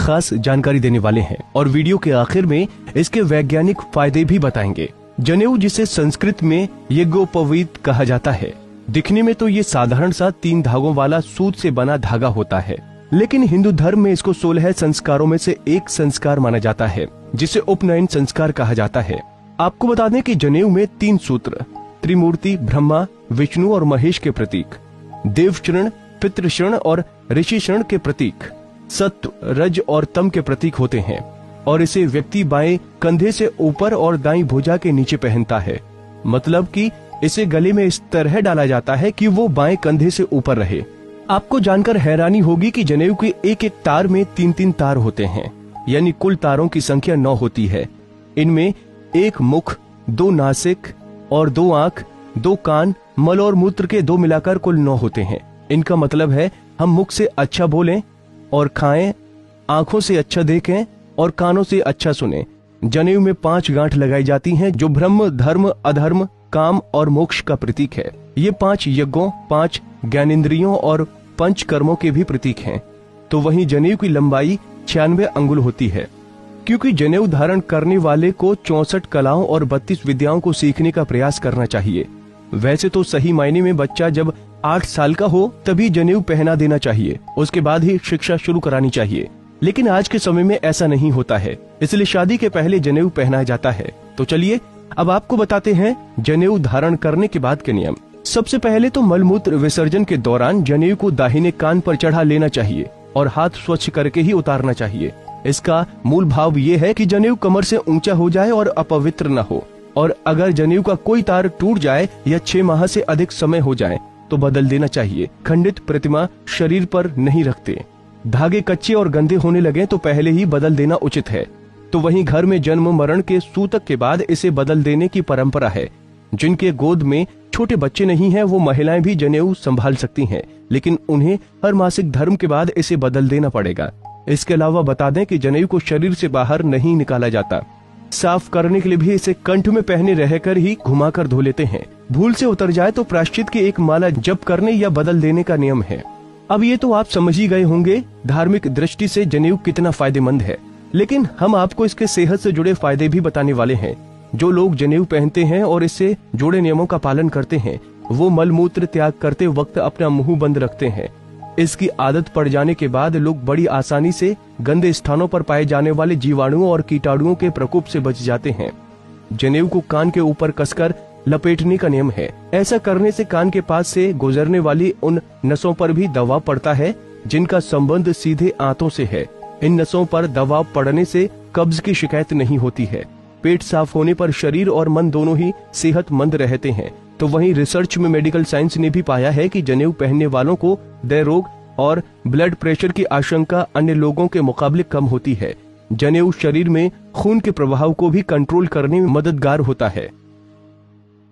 खास जानकारी देने वाले हैं और वीडियो के आखिर में इसके वैज्ञानिक फायदे भी बताएंगे। जनेऊ, जिसे संस्कृत में यज्ञोपवीत कहा जाता है, दिखने में तो ये साधारण सा 3 धागों वाला सूत से बना धागा होता है, लेकिन हिंदू धर्म में इसको 16 संस्कारों में से एक संस्कार माना जाता है, जिसे उपनयन संस्कार कहा जाता है। आपको बता दें कि जनेऊ में 3 सूत्र त्रिमूर्ति ब्रह्मा, विष्णु और महेश के प्रतीक, देवचरण, पितृशरण और ऋषिशरण के प्रतीक, सत्व, रज और तम के प्रतीक होते हैं और इसे व्यक्ति बाएं कंधे से ऊपर और दाईं भुजा के नीचे पहनता है। मतलब कि इसे गले में इस तरह डाला जाता है कि वो बाएं कंधे से ऊपर रहे। आपको जानकर हैरानी होगी कि जनेऊ के एक एक तार में 3-3 तार होते हैं, यानी कुल तारों की संख्या 9 होती है। इनमें 1 मुख, 2 नासिक और 2 आंख, 2 कान, मल और मूत्र के 2 मिलाकर कुल 9 होते हैं। इनका मतलब है हम मुख से अच्छा बोलें और खाएं, आंखों से अच्छा देखें और कानों से अच्छा सुने। जनेऊ में 5 गांठ लगाई जाती हैं, जो ब्रह्म, धर्म, अधर्म, काम और मोक्ष का प्रतीक है। ये 5 यज्ञों, 5 ज्ञानेंद्रियों और 5 कर्मों के भी प्रतीक हैं। तो वहीं जनेऊ की लंबाई 96 अंगुल होती है, क्योंकि जनेऊ धारण करने वाले को 64 कलाओं और 32 विद्याओं को सीखने का प्रयास करना चाहिए। वैसे तो सही मायने में बच्चा जब 8 साल का हो तभी जनेऊ पहना देना चाहिए, उसके बाद ही शिक्षा शुरू करानी चाहिए। लेकिन आज के समय में ऐसा नहीं होता है, इसलिए शादी के पहले जनेऊ पहनाया जाता है। तो चलिए अब आपको बताते हैं जनेऊ धारण करने के बाद के नियम। सबसे पहले तो मलमूत्र विसर्जन के दौरान जनेऊ को दाहिने कान पर चढ़ा लेना चाहिए और हाथ स्वच्छ करके ही उतारना चाहिए। इसका मूल भाव ये है कि जनेऊ कमर से ऊंचा हो जाए और अपवित्र न हो, और अगर जनेऊ का कोई तार टूट जाए या 6 माह से अधिक समय हो जाए तो बदल देना चाहिए। खंडित प्रतिमा शरीर पर नहीं रखते। धागे कच्चे और गंदे होने लगे तो पहले ही बदल देना उचित है। तो वहीं घर में जन्म मरण के सूतक के बाद इसे बदल देने की परंपरा है। जिनके गोद में छोटे बच्चे नहीं हैं, वो महिलाएं भी जनेऊ संभाल सकती हैं, लेकिन उन्हें हर मासिक धर्म के बाद इसे बदल देना पड़ेगा। इसके अलावा बता दें कि जनेऊ को शरीर से बाहर नहीं निकाला जाता। साफ करने के लिए भी इसे कंठ में पहने रहकर ही घुमाकर धो लेते हैं। भूल से उतर जाए तो प्रायश्चित की एक माला जप करने या बदल देने का नियम है। अब ये तो आप समझ ही गए होंगे धार्मिक दृष्टि से जनेऊ कितना फायदेमंद है, लेकिन हम आपको इसके सेहत से जुड़े फायदे भी बताने वाले हैं। जो लोग जनेऊ पहनते हैं और इससे जुड़े नियमों का पालन करते हैं, वो मलमूत्र त्याग करते वक्त अपना मुंह बंद रखते हैं। इसकी आदत पड़ जाने के बाद लोग बड़ी आसानी से गंदे स्थानों पर पाए जाने वाले जीवाणुओं और कीटाणुओं के प्रकोप से बच जाते हैं। जनेऊ को कान के ऊपर कसकर लपेटने का नियम है। ऐसा करने से कान के पास से गुजरने वाली उन नसों पर भी दबाव पड़ता है जिनका संबंध सीधे आंतों से है। इन नसों पर दबाव पड़ने से कब्ज की शिकायत नहीं होती है। पेट साफ होने पर शरीर और मन दोनों ही सेहतमंद रहते हैं। तो वहीं रिसर्च में मेडिकल साइंस ने भी पाया है कि जनेऊ पहनने वालों को हृदय रोग और ब्लड प्रेशर की आशंका अन्य लोगों के मुकाबले कम होती है। जनेऊ शरीर में खून के प्रवाह को भी कंट्रोल करने में मददगार होता है।